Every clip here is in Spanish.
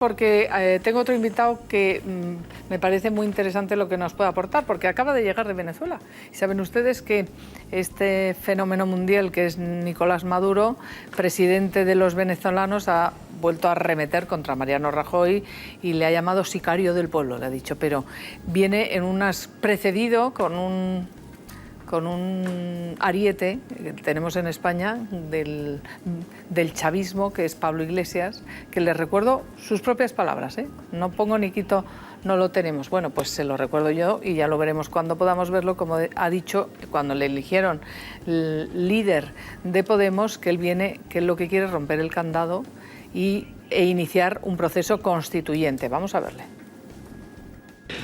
Porque tengo otro invitado que me parece muy interesante lo que nos puede aportar, porque acaba de llegar de Venezuela. Y saben ustedes que este fenómeno mundial que es Nicolás Maduro, presidente de los venezolanos, ha vuelto a arremeter contra Mariano Rajoy y le ha llamado sicario del pueblo, le ha dicho, pero viene en precedido con un ariete que tenemos en España del chavismo, que es Pablo Iglesias, que les recuerdo sus propias palabras, no pongo ni quito, no lo tenemos. Bueno, pues se lo recuerdo yo y ya lo veremos cuando podamos verlo, como ha dicho cuando le eligieron líder de Podemos, que él viene, que lo que quiere es romper el candado e iniciar un proceso constituyente. Vamos a verle.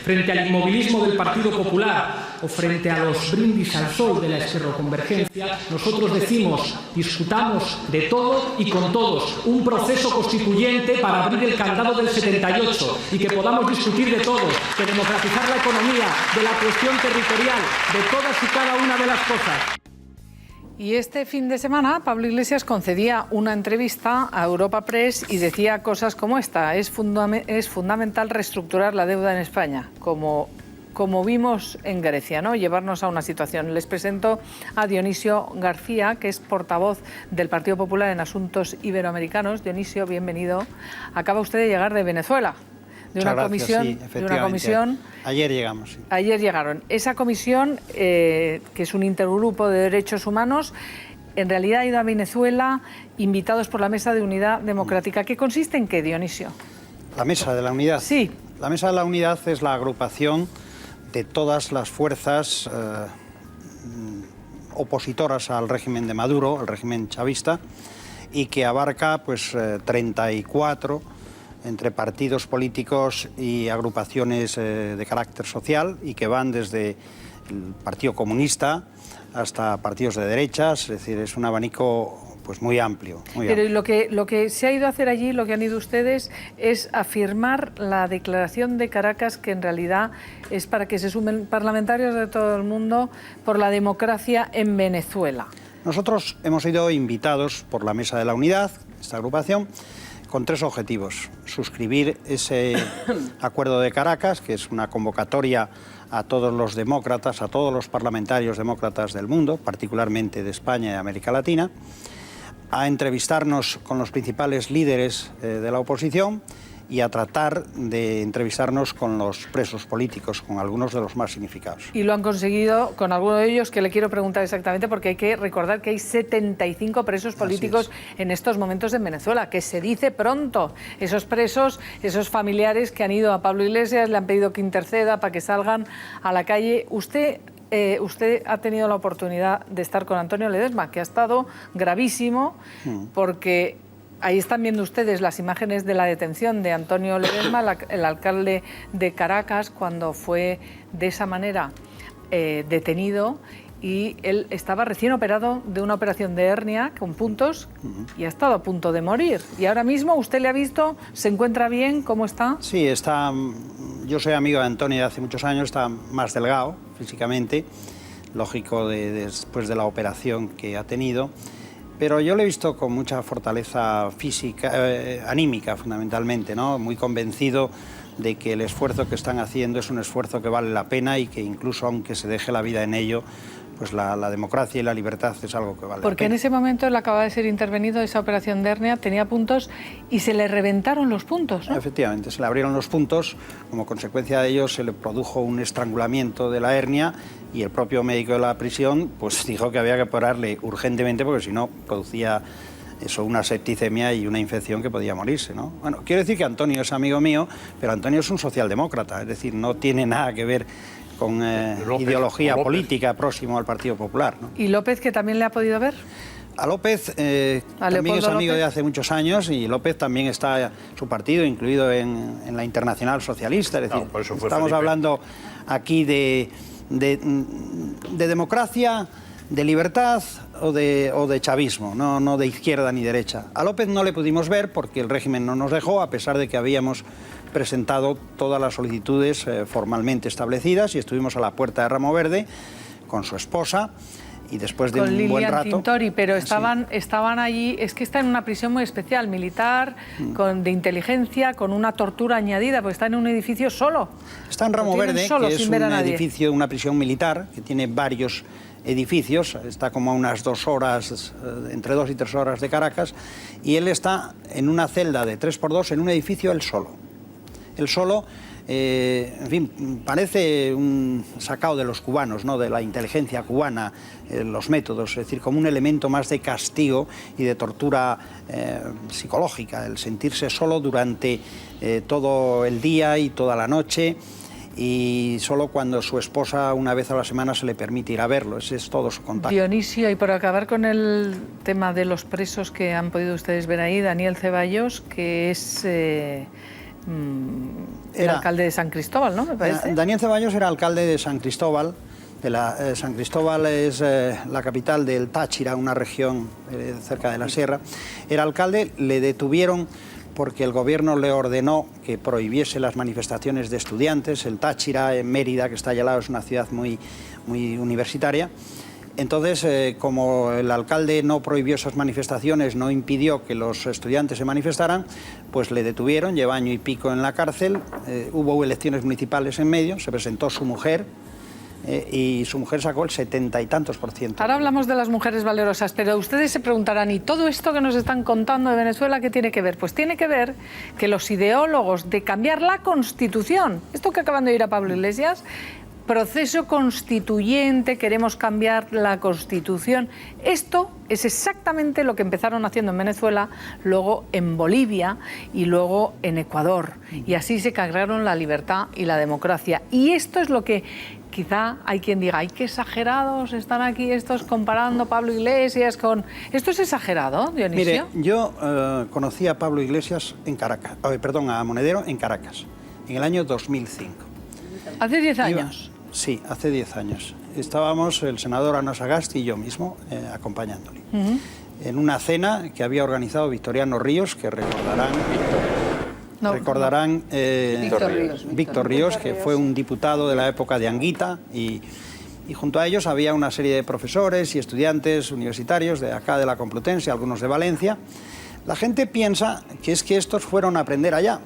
Frente al inmovilismo del Partido Popular o frente a los brindis al sol de la esquerroconvergencia, nosotros decimos, discutamos de todo y con todos, un proceso constituyente para abrir el candado del 78 y que podamos discutir de todo, de democratizar la economía, de la cuestión territorial, de todas y cada una de las cosas. Y este fin de semana Pablo Iglesias concedía una entrevista a Europa Press y decía cosas como esta: es fundamental reestructurar la deuda en España, como vimos en Grecia, ¿no? Llevarnos a una situación. Les presento a Dionisio García, que es portavoz del Partido Popular en Asuntos Iberoamericanos. Dionisio, bienvenido. Acaba usted de llegar de Venezuela. De una comisión. Ayer llegamos. Sí. Ayer llegaron. Esa comisión, que es un intergrupo de derechos humanos, en realidad ha ido a Venezuela invitados por la Mesa de Unidad Democrática. ¿Qué consiste en qué, Dionisio? ¿La Mesa de la Unidad? Sí. La Mesa de la Unidad es la agrupación de todas las fuerzas opositoras al régimen de Maduro, al régimen chavista, y que abarca 34 entre partidos políticos y agrupaciones de carácter social, y que van desde el Partido Comunista hasta partidos de derechas, es decir, es un abanico muy amplio. Pero lo que se ha ido a hacer allí, lo que han ido ustedes, es afirmar la declaración de Caracas, que en realidad es para que se sumen parlamentarios de todo el mundo por la democracia en Venezuela. Nosotros hemos sido invitados por la Mesa de la Unidad, esta agrupación, con 3 objetivos: suscribir ese acuerdo de Caracas, que es una convocatoria a todos los demócratas, a todos los parlamentarios demócratas del mundo, particularmente de España y América Latina, a entrevistarnos con los principales líderes de la oposición y a tratar de entrevistarnos con los presos políticos, con algunos de los más significados. Y lo han conseguido con alguno de ellos, que le quiero preguntar exactamente, porque hay que recordar que hay 75 presos políticos en estos momentos en Venezuela, que se dice pronto. Esos presos, esos familiares que han ido a Pablo Iglesias, le han pedido que interceda para que salgan a la calle. Usted ha tenido la oportunidad de estar con Antonio Ledesma, que ha estado gravísimo, porque ahí están viendo ustedes las imágenes de la detención de Antonio Ledesma, el alcalde de Caracas, cuando fue de esa manera detenido, y él estaba recién operado de una operación de hernia con puntos y ha estado a punto de morir. Y ahora mismo, ¿usted le ha visto? ¿Se encuentra bien? ¿Cómo está? Sí, está. Yo soy amigo de Antonio de hace muchos años, está más delgado físicamente, lógico después de la operación que ha tenido. Pero yo lo he visto con mucha fortaleza física, anímica fundamentalmente, ¿no? Muy convencido de que el esfuerzo que están haciendo es un esfuerzo que vale la pena y que incluso aunque se deje la vida en ello, pues la democracia y la libertad es algo que vale la pena. Porque en ese momento él acaba de ser intervenido, esa operación de hernia, tenía puntos y se le reventaron los puntos, ¿no? Efectivamente, se le abrieron los puntos, como consecuencia de ello se le produjo un estrangulamiento de la hernia y el propio médico de la prisión pues dijo que había que operarle urgentemente porque si no producía una septicemia y una infección que podía morirse, ¿no? Bueno, quiero decir que Antonio es amigo mío, pero Antonio es un socialdemócrata, es decir, no tiene nada que ver con ideología política próximo al Partido Popular, ¿no? ¿Y López, que también le ha podido ver? A López también es amigo de hace muchos años, y López también está, su partido, incluido en la Internacional Socialista, es decir, estamos hablando aquí de democracia, de libertad o de chavismo, no de izquierda ni derecha. A López no le pudimos ver porque el régimen no nos dejó, a pesar de que habíamos presentado todas las solicitudes formalmente establecidas, y estuvimos a la puerta de Ramo Verde con su esposa y después de con un buen Lilian rato... Tintori, pero sí. estaban allí, es que está en una prisión muy especial, militar, de inteligencia, con una tortura añadida, porque está en un edificio solo. Está en Ramo Verde, solo, que es sin un ver a nadie. edificio, una prisión militar, que tiene varios edificios, está como a unas 2 horas, entre 2 y 3 horas de Caracas, y él está en una celda de 3×2 en un edificio él solo. Él solo, en fin, parece un sacado de los cubanos, ¿no?, de la inteligencia cubana, los métodos, es decir, como un elemento más de castigo y de tortura psicológica, el sentirse solo durante todo el día y toda la noche, y solo cuando su esposa una vez a la semana se le permite ir a verlo. Ese es todo su contacto. Dionisio, y por acabar con el tema de los presos que han podido ustedes ver ahí, Daniel Ceballos, que es el alcalde de San Cristóbal, ¿no?, me parece. Daniel Ceballos era alcalde de San Cristóbal. San Cristóbal es la capital del Táchira, una región cerca de la sierra. Era alcalde, le detuvieron porque el gobierno le ordenó que prohibiese las manifestaciones de estudiantes. El Táchira, en Mérida, que está allá al lado, es una ciudad muy universitaria. Entonces, como el alcalde no prohibió esas manifestaciones, no impidió que los estudiantes se manifestaran, pues le detuvieron, lleva año y pico en la cárcel. Hubo elecciones municipales en medio, se presentó su mujer, y su mujer sacó el 70 y tantos %. Ahora hablamos de las mujeres valerosas, pero ustedes se preguntarán, ¿y todo esto que nos están contando de Venezuela qué tiene que ver? Pues tiene que ver que los ideólogos de cambiar la Constitución, esto que acaban de oír a Pablo Iglesias, proceso constituyente, queremos cambiar la Constitución. Esto es exactamente lo que empezaron haciendo en Venezuela, luego en Bolivia y luego en Ecuador. Y así se cargaron la libertad y la democracia. Y esto es lo que quizá hay quien diga, ¡ay, qué exagerados están aquí estos comparando Pablo Iglesias con...! ¿Esto es exagerado, Dionisio? Mire, yo conocí a Pablo Iglesias en Caracas, a Monedero en Caracas, en el año 2005. ¿Hace 10 años? Sí, hace 10 años. Estábamos el senador Ana Sagasti y yo mismo acompañándole. En una cena que había organizado Victoriano Ríos, que recordarán Víctor Ríos, que fue un diputado de la época de Anguita, y junto a ellos había una serie de profesores y estudiantes universitarios de acá de la Complutense, algunos de Valencia. La gente piensa que es que estos fueron a aprender allá.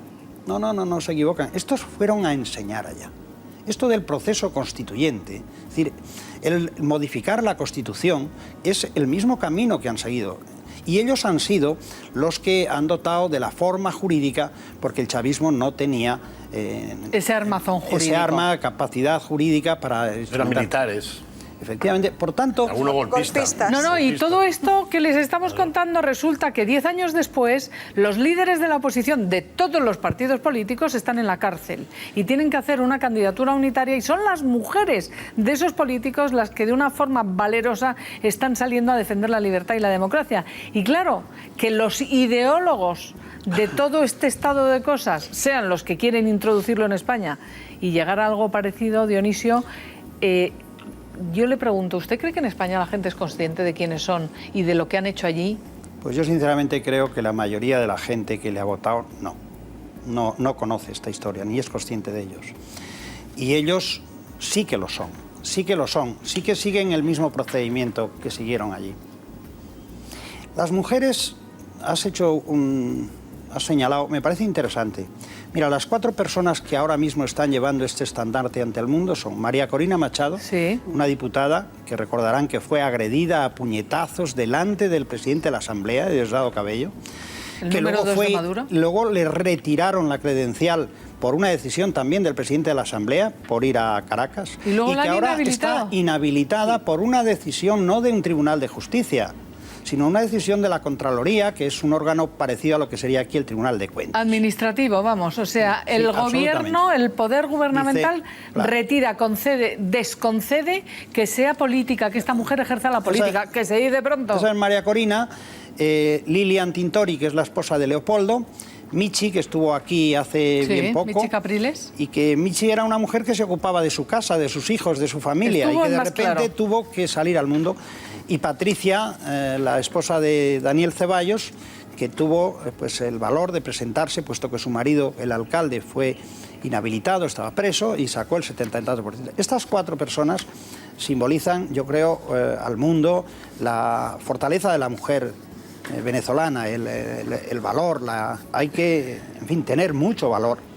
No, se equivocan. Estos fueron a enseñar allá. Esto del proceso constituyente, es decir, el modificar la Constitución es el mismo camino que han seguido. Y ellos han sido los que han dotado de la forma jurídica, porque el chavismo no tenía ese armazón jurídico. Ese arma, capacidad jurídica para... Eran militares. Efectivamente, por tanto... Algunos golpistas. No, y todo esto que les estamos contando resulta que 10 años después los líderes de la oposición de todos los partidos políticos están en la cárcel y tienen que hacer una candidatura unitaria, y son las mujeres de esos políticos las que de una forma valerosa están saliendo a defender la libertad y la democracia. Y claro, que los ideólogos de todo este estado de cosas sean los que quieren introducirlo en España y llegar a algo parecido, Dionisio... yo le pregunto, ¿usted cree que en España la gente es consciente de quiénes son y de lo que han hecho allí? Pues yo sinceramente creo que la mayoría de la gente que le ha votado no conoce esta historia, ni es consciente de ellos. Y ellos sí que lo son, sí que siguen el mismo procedimiento que siguieron allí. Las mujeres, has señalado, me parece interesante. Mira, las 4 personas que ahora mismo están llevando este estandarte ante el mundo son María Corina Machado, sí, una diputada que recordarán que fue agredida a puñetazos delante del presidente de la Asamblea, Diosdado Cabello, que luego le retiraron la credencial por una decisión también del presidente de la Asamblea, por ir a Caracas, y que ahora está inhabilitada por una decisión no de un tribunal de justicia, sino una decisión de la Contraloría, que es un órgano parecido a lo que sería aquí el Tribunal de Cuentas. Administrativo, vamos, o sea, el gobierno, el poder gubernamental retira, concede, desconcede que sea política, que esta mujer ejerza la política, que se dice pronto. Esa es María Corina, Lilian Tintori, que es la esposa de Leopoldo, Michi, que estuvo aquí hace bien poco. Michi Capriles. Y que Michi era una mujer que se ocupaba de su casa, de sus hijos, de su familia, y que de repente tuvo que salir al mundo. Y Patricia, la esposa de Daniel Ceballos, que tuvo pues, el valor de presentarse, puesto que su marido, el alcalde, fue inhabilitado, estaba preso y sacó el 70 y tantos %. Estas 4 personas simbolizan, yo creo, al mundo la fortaleza de la mujer venezolana, el valor, hay que, en fin, tener mucho valor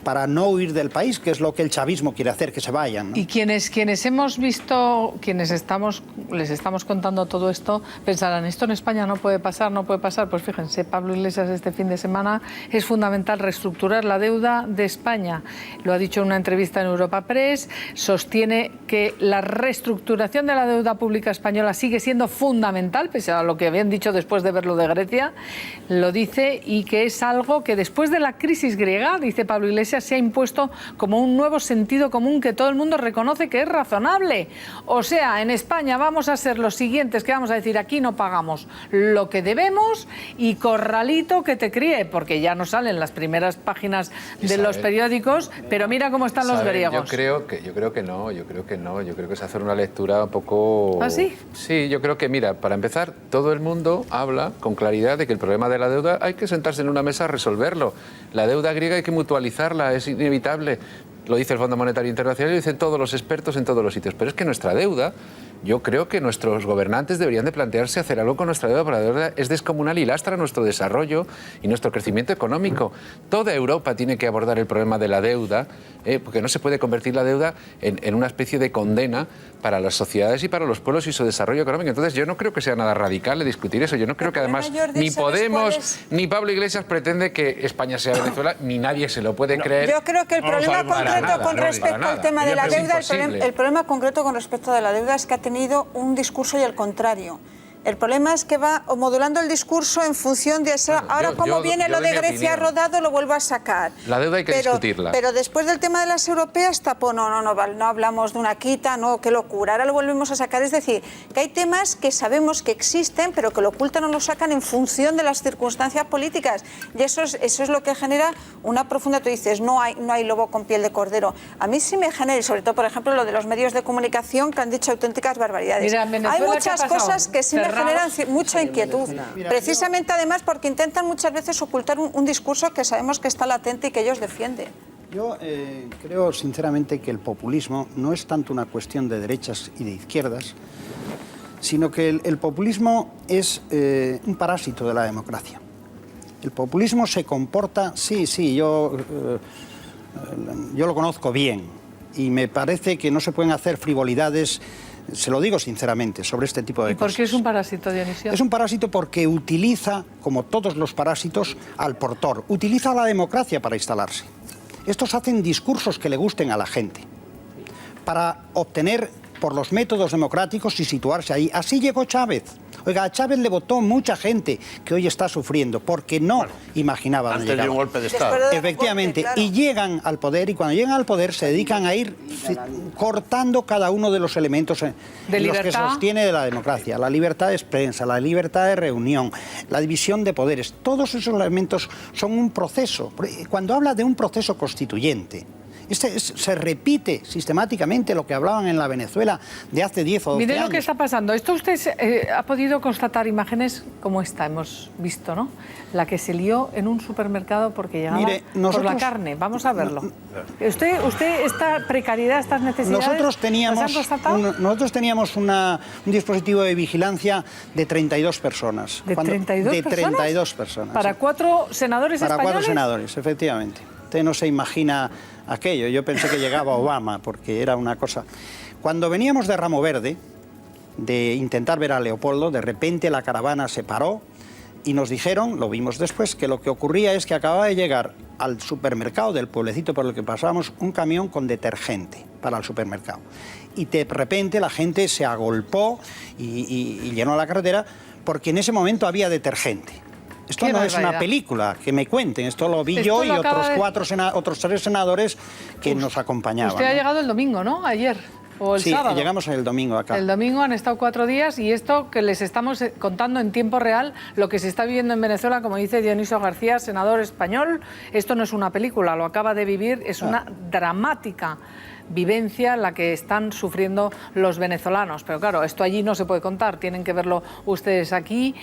para no huir del país, que es lo que el chavismo quiere hacer, que se vayan, ¿no? Y quienes hemos visto, les estamos contando todo esto, pensarán, esto en España no puede pasar. Pues fíjense, Pablo Iglesias este fin de semana, es fundamental reestructurar la deuda de España. Lo ha dicho en una entrevista en Europa Press, sostiene que la reestructuración de la deuda pública española sigue siendo fundamental, pese a lo que habían dicho después de ver lo de Grecia, lo dice, y que es algo que después de la crisis griega, dice Pablo Iglesias, se ha impuesto como un nuevo sentido común que todo el mundo reconoce que es razonable. O sea, en España vamos a ser los siguientes que vamos a decir, aquí no pagamos lo que debemos y corralito que te críe, porque ya no salen las primeras páginas de los periódicos, pero mira cómo están los griegos. Yo creo que no, yo creo que es hacer una lectura un poco... ¿Ah, sí? Sí, yo creo que, mira, para empezar, todo el mundo habla con claridad de que el problema de la deuda hay que sentarse en una mesa a resolverlo. La deuda griega hay que mutualizarla, es inevitable. Lo dice el Fondo Monetario Internacional y lo dicen todos los expertos en todos los sitios. Pero es que nuestra deuda, yo creo que nuestros gobernantes deberían de plantearse hacer algo con nuestra deuda, porque la deuda es descomunal y lastra nuestro desarrollo y nuestro crecimiento económico. Toda Europa tiene que abordar el problema de la deuda, porque no se puede convertir la deuda en una especie de condena para las sociedades y para los pueblos y su desarrollo económico. Entonces yo no creo que sea nada radical discutir eso. Yo no creo que además ni Podemos ni Pablo Iglesias pretende que España sea Venezuela, ni nadie se lo puede creer. Yo creo que el problema concreto con respecto al tema de la deuda, el problema concreto con respecto de la deuda es que ha tenido un discurso y el contrario. El problema es que va modulando el discurso en función de eso. Ahora, como viene lo de Grecia rodado, lo vuelvo a sacar. La deuda hay que discutirla. Pero después del tema de las europeas, tapó, no hablamos de una quita, no, qué locura. Ahora lo volvemos a sacar. Es decir, que hay temas que sabemos que existen, pero que lo ocultan o lo sacan en función de las circunstancias políticas. Y eso es lo que genera una profunda... Tú dices, no hay lobo con piel de cordero. A mí sí me genera, y sobre todo, por ejemplo, lo de los medios de comunicación que han dicho auténticas barbaridades. Mira, hay muchas cosas que sí me generan mucha inquietud, precisamente además porque intentan muchas veces ocultar un discurso que sabemos que está latente y que ellos defienden. Yo creo sinceramente que el populismo no es tanto una cuestión de derechas y de izquierdas, sino que el populismo es un parásito de la democracia. El populismo se comporta, yo lo conozco bien y me parece que no se pueden hacer frivolidades. Se lo digo sinceramente, sobre este tipo de cosas. ¿Y por qué es un parásito, Dionisio? Es un parásito porque utiliza, como todos los parásitos, al portor. Utiliza la democracia para instalarse. Estos hacen discursos que le gusten a la gente, para obtener por los métodos democráticos y situarse ahí. Así llegó Chávez. Oiga, a Chávez le votó mucha gente que hoy está sufriendo porque no imaginaban antes de un golpe de Estado. Efectivamente, claro. Y llegan al poder, y cuando llegan al poder se dedican a ir cortando cada uno de los elementos en los que sostiene de la democracia. La libertad de prensa, la libertad de reunión, la división de poderes. Todos esos elementos son un proceso. Cuando habla de un proceso constituyente, se repite sistemáticamente lo que hablaban en la Venezuela de hace 10 o 12 años. Mire lo que está pasando. Esto usted ha podido constatar imágenes como esta, hemos visto, ¿no? La que se lió en un supermercado porque llegaba por la carne. Vamos a verlo. ¿Usted esta precariedad, estas necesidades, nosotros teníamos un dispositivo de vigilancia de 32 personas. ¿De 32 personas? De 32 personas. ¿Para 4 senadores españoles? Para 4 senadores, efectivamente. Usted no se imagina aquello. Yo pensé que llegaba Obama, porque era una cosa... Cuando veníamos de Ramo Verde, de intentar ver a Leopoldo, de repente la caravana se paró y nos dijeron, lo vimos después, que lo que ocurría es que acababa de llegar al supermercado del pueblecito por el que pasábamos un camión con detergente para el supermercado. Y de repente la gente se agolpó y llenó la carretera porque en ese momento había detergente. Esto no es una película, que me cuenten. Esto lo vi yo y otros 3 senadores que nos acompañaban. Usted ha llegado el domingo, ¿no? Ayer. ¿O el sábado? Sí, llegamos el domingo acá. El domingo han estado 4 días y esto que les estamos contando en tiempo real, lo que se está viviendo en Venezuela, como dice Dionisio García, senador español, esto no es una película, lo acaba de vivir, es una dramática vivencia la que están sufriendo los venezolanos. Pero claro, esto allí no se puede contar, tienen que verlo ustedes aquí.